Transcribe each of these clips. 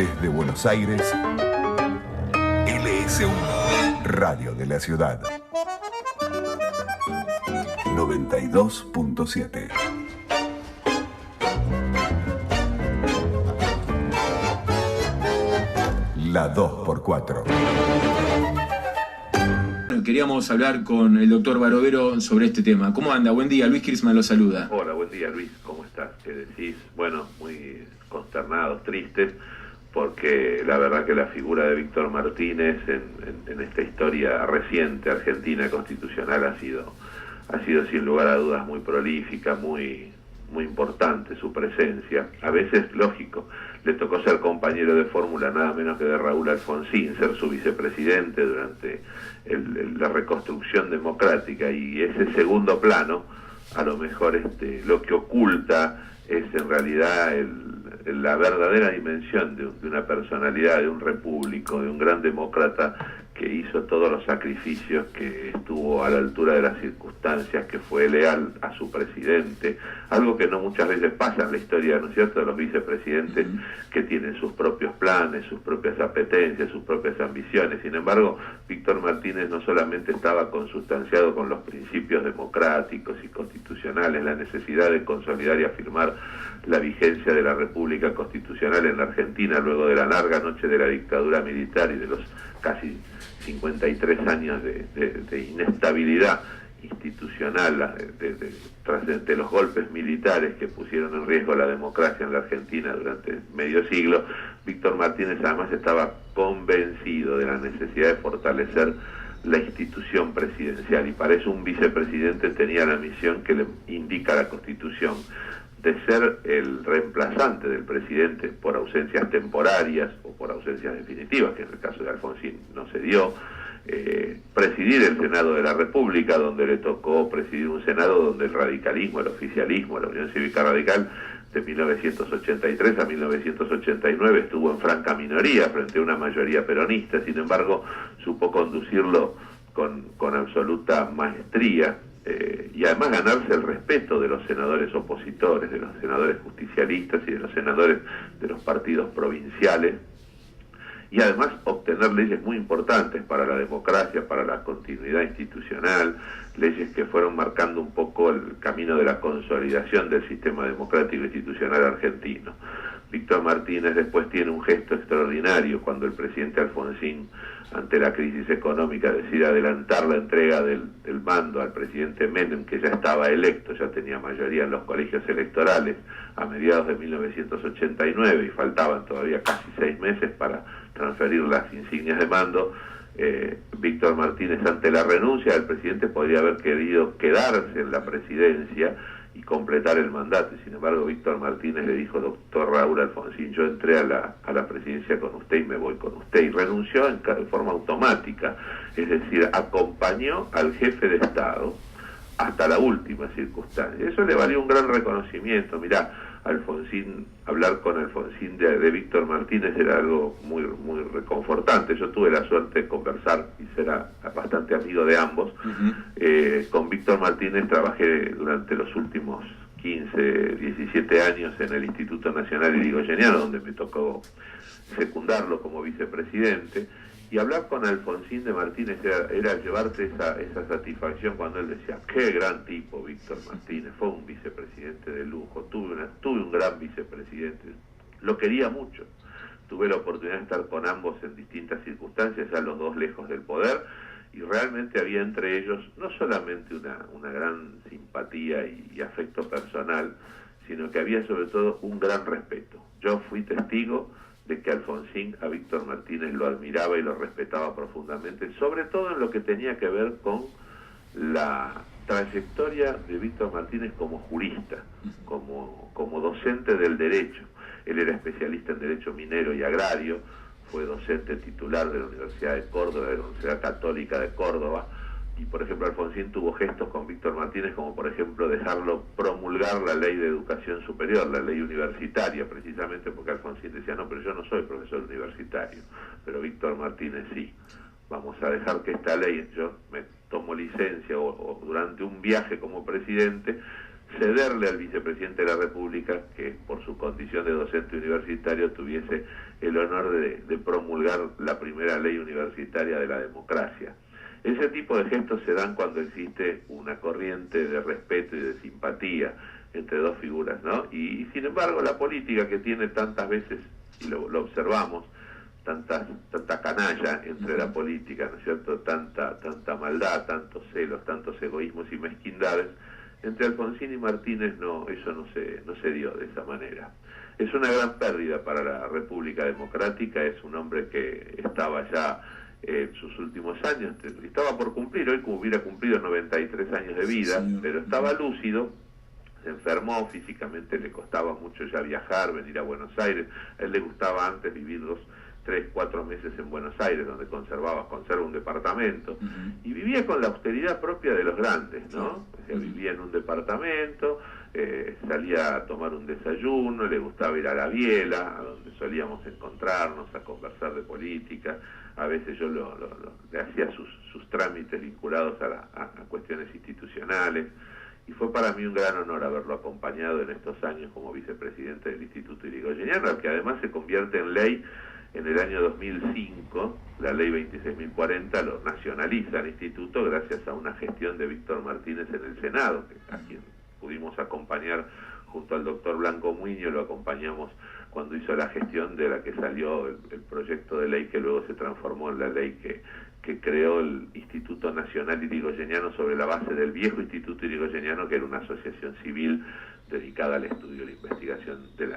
Desde Buenos Aires, LS1, Radio de la Ciudad. 92.7. La 2x4. Queríamos hablar con el doctor Barovero sobre este tema. ¿Cómo anda? Buen día, Luis Kirsman lo saluda. Hola, buen día, Luis. ¿Cómo estás? ¿Qué decís? Bueno, muy consternados, tristes, porque la verdad que la figura de Víctor Martínez en esta historia reciente argentina constitucional ha sido sin lugar a dudas muy prolífica, muy importante su presencia. A veces, lógico, le tocó ser compañero de fórmula nada menos que de Raúl Alfonsín, ser su vicepresidente durante la reconstrucción democrática, y ese segundo plano, a lo mejor lo que oculta es en realidad la verdadera dimensión de una personalidad, de un repúblico, de un gran demócrata que hizo todos los sacrificios, que estuvo a la altura de las circunstancias, que fue leal a su presidente, algo que no muchas veces pasa en la historia, ¿no es cierto?, de los vicepresidentes que tienen sus propios planes, sus propias apetencias, sus propias ambiciones. Sin embargo, Víctor Martínez no solamente estaba consustanciado con los principios democráticos y constitucionales, la necesidad de consolidar y afirmar la vigencia de la República Constitucional en la Argentina luego de la larga noche de la dictadura militar y de los casi 53 años de inestabilidad institucional de los golpes militares que pusieron en riesgo la democracia en la Argentina durante medio siglo. Víctor Martínez además estaba convencido de la necesidad de fortalecer la institución presidencial, y para eso un vicepresidente tenía la misión que le indica la Constitución, de ser el reemplazante del presidente por ausencias temporarias o por ausencias definitivas, que en el caso de Alfonsín no se dio, presidir el Senado de la República, donde le tocó presidir un Senado donde el radicalismo, el oficialismo, la Unión Cívica Radical, de 1983 a 1989 estuvo en franca minoría frente a una mayoría peronista. Sin embargo, supo conducirlo con absoluta maestría, y además ganarse el respeto de los senadores opositores, de los senadores justicialistas y de los senadores de los partidos provinciales, y además obtener leyes muy importantes para la democracia, para la continuidad institucional, leyes que fueron marcando un poco el camino de la consolidación del sistema democrático institucional argentino. Víctor Martínez después tiene un gesto extraordinario cuando el presidente Alfonsín, ante la crisis económica, decide adelantar la entrega del mando al presidente Menem, que ya estaba electo, ya tenía mayoría en los colegios electorales a mediados de 1989, y faltaban todavía casi 6 meses para transferir las insignias de mando. Víctor Martínez, ante la renuncia del presidente, podría haber querido quedarse en la presidencia y completar el mandato, y sin embargo Víctor Martínez le dijo: doctor Raúl Alfonsín, yo entré a la presidencia con usted y me voy con usted, y renunció en forma automática, es decir, acompañó al jefe de Estado hasta la última circunstancia. Eso le valió un gran reconocimiento. Mirá, Alfonsín, hablar con Alfonsín de Víctor Martínez era algo muy reconfortante. Yo tuve la suerte de conversar y ser bastante amigo de ambos. Con Víctor Martínez trabajé durante los últimos 15, 17 años en el Instituto Nacional Irigoyeniano, donde me tocó secundarlo como vicepresidente. Y hablar con Alfonsín de Martínez era llevarte esa satisfacción cuando él decía: qué gran tipo Víctor Martínez, fue un vicepresidente de lujo, tuve un gran vicepresidente, lo quería mucho. Tuve la oportunidad de estar con ambos en distintas circunstancias, ya los dos lejos del poder, y realmente había entre ellos no solamente una gran simpatía y afecto personal, sino que había sobre todo un gran respeto. Yo fui testigo de que Alfonsín a Víctor Martínez lo admiraba y lo respetaba profundamente, sobre todo en lo que tenía que ver con la trayectoria de Víctor Martínez como jurista, como docente del derecho. Él era especialista en derecho minero y agrario, fue docente titular de la Universidad de Córdoba, de la Universidad Católica de Córdoba, y por ejemplo Alfonsín tuvo gestos con Víctor Martínez, como por ejemplo dejarlo promulgar la ley de educación superior, la ley universitaria, precisamente porque Alfonsín decía: no, pero yo no soy profesor universitario, pero Víctor Martínez sí. Vamos a dejar que esta ley, yo me tomo licencia o durante un viaje como presidente, cederle al vicepresidente de la República, que por su condición de docente universitario tuviese el honor de promulgar la primera ley universitaria de la democracia. Ese tipo de gestos se dan cuando existe una corriente de respeto y de simpatía entre dos figuras, ¿no? Y sin embargo la política, que tiene tantas veces, y lo observamos, tanta canalla entre la política, ¿no es cierto?, tanta maldad, tantos celos, tantos egoísmos y mezquindades, entre Alfonsín y Martínez eso no se dio de esa manera. Es una gran pérdida para la República Democrática. Es un hombre que estaba ya en sus últimos años, estaba por cumplir, hoy hubiera cumplido 93 años de vida, pero estaba lúcido. Se enfermó físicamente, le costaba mucho ya viajar, venir a Buenos Aires. A él le gustaba antes vivir 3, 4 meses en Buenos Aires, donde conserva un departamento, y vivía con la austeridad propia de los grandes, ¿no? O sea, vivía en un departamento, salía a tomar un desayuno, le gustaba ir a la Biela, a donde solíamos encontrarnos a conversar de política. A veces yo le hacía sus trámites vinculados a cuestiones institucionales, y fue para mí un gran honor haberlo acompañado en estos años como vicepresidente del Instituto Irigoyeniano, que además se convierte en ley en el año 2005. La ley 26.040 lo nacionaliza el instituto gracias a una gestión de Víctor Martínez en el Senado, a quien pudimos acompañar junto al doctor Blanco Muñoz. Lo acompañamos cuando hizo la gestión de la que salió el proyecto de ley que luego se transformó en la ley que creó el Instituto Nacional Irigoyeniano sobre la base del viejo Instituto Irigoyeniano, que era una asociación civil dedicada al estudio y la investigación del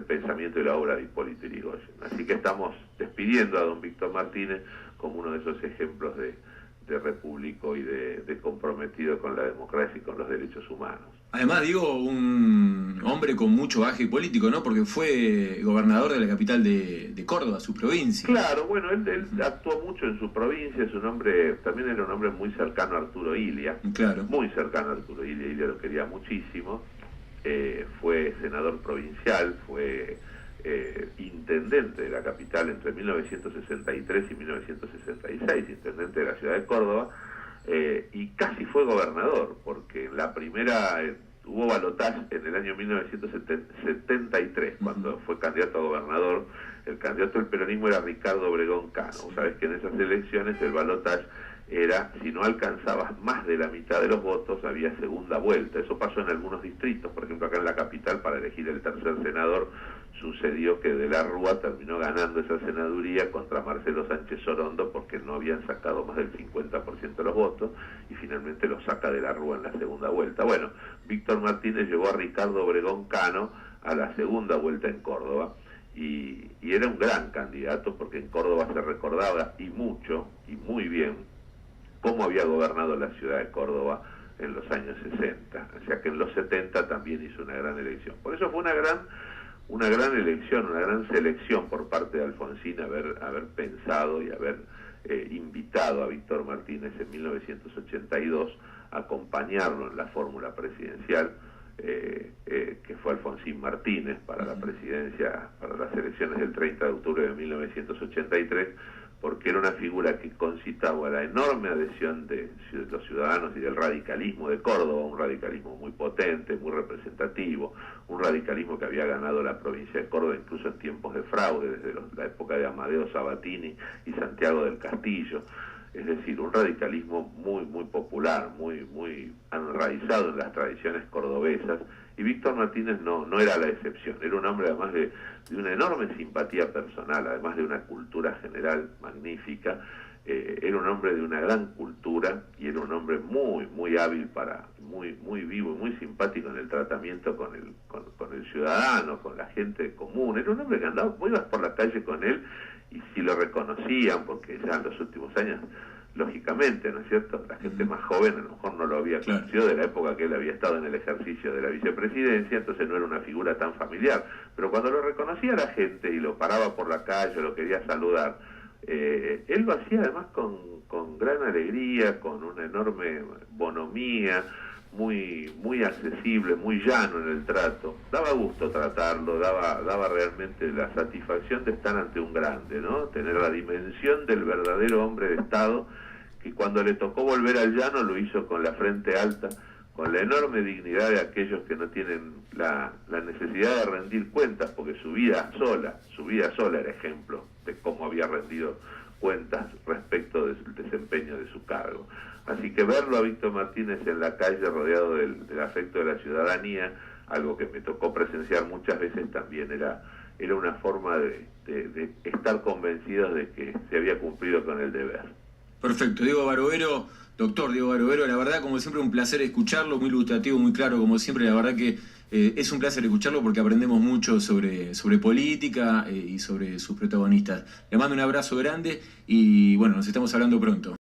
pensamiento y la obra de Hipólito Yrigoyen. Así que estamos despidiendo a don Víctor Martínez como uno de esos ejemplos de repúblico y de comprometido con la democracia y con los derechos humanos. Además, digo, un hombre con mucho bagaje político, ¿no? Porque fue gobernador de la capital de Córdoba, su provincia. Claro, bueno, él actuó mucho en su provincia. También era un hombre muy cercano a Arturo Illia. Claro. Muy cercano a Arturo Illia. Illia lo quería muchísimo. Fue senador provincial, fue intendente de la capital entre 1963 y 1966, intendente de la ciudad de Córdoba, y casi fue gobernador, porque la primera hubo balotaje en el año 1973, cuando fue candidato a gobernador. El candidato del peronismo era Ricardo Obregón Cano. Sabes que en esas elecciones el balotaje era, si no alcanzabas más de la mitad de los votos, había segunda vuelta. Eso pasó en algunos distritos. Por ejemplo, acá en la capital, para elegir el tercer senador, sucedió que De la Rúa terminó ganando esa senaduría contra Marcelo Sánchez Orondo, porque no habían sacado más del 50% de los votos, y finalmente lo saca De la Rúa en la segunda vuelta. Bueno, Víctor Martínez llevó a Ricardo Obregón Cano a la segunda vuelta en Córdoba, y era un gran candidato, porque en Córdoba se recordaba, y mucho, y muy bien, cómo había gobernado la ciudad de Córdoba en los años 60. O sea que en los 70 también hizo una gran elección. Por eso fue una gran elección, una gran selección por parte de Alfonsín haber pensado y haber invitado a Víctor Martínez en 1982 a acompañarlo en la fórmula presidencial, que fue Alfonsín Martínez para la presidencia, para las elecciones del 30 de octubre de 1983, porque era una figura que concitaba la enorme adhesión de los ciudadanos y del radicalismo de Córdoba, un radicalismo muy potente, muy representativo, un radicalismo que había ganado la provincia de Córdoba incluso en tiempos de fraude, desde la época de Amadeo Sabatini y Santiago del Castillo. Es decir, un radicalismo muy popular, muy enraizado en las tradiciones cordobesas, y Víctor Martínez no era la excepción. Era un hombre además de una enorme simpatía personal, además de una cultura general magnífica. Era un hombre de una gran cultura, y era un hombre muy hábil, muy vivo y muy simpático en el tratamiento con el ciudadano, con la gente común. Era un hombre que andaba, vos ibas por la calle con él y si lo reconocían, porque ya en los últimos años, lógicamente, ¿no es cierto?, la gente más joven a lo mejor no lo había conocido, de la época que él había estado en el ejercicio de la vicepresidencia, entonces no era una figura tan familiar, pero cuando lo reconocía la gente y lo paraba por la calle, lo quería saludar, él lo hacía además con gran alegría, con una enorme bonomía, muy accesible, muy llano en el trato. Daba gusto tratarlo, daba realmente la satisfacción de estar ante un grande, ¿no? Tener la dimensión del verdadero hombre de Estado, que cuando le tocó volver al llano lo hizo con la frente alta, con la enorme dignidad de aquellos que no tienen la necesidad de rendir cuentas, porque su vida sola era ejemplo de cómo había rendido cuentas respecto del desempeño de su cargo. Así que verlo a Víctor Martínez en la calle rodeado del afecto de la ciudadanía, algo que me tocó presenciar muchas veces, también era una forma de estar convencidos de que se había cumplido con el deber. Perfecto, doctor Diego Barovero, la verdad, como siempre, un placer escucharlo, muy ilustrativo, muy claro, como siempre, la verdad que es un placer escucharlo porque aprendemos mucho sobre política y sobre sus protagonistas. Le mando un abrazo grande y bueno, nos estamos hablando pronto.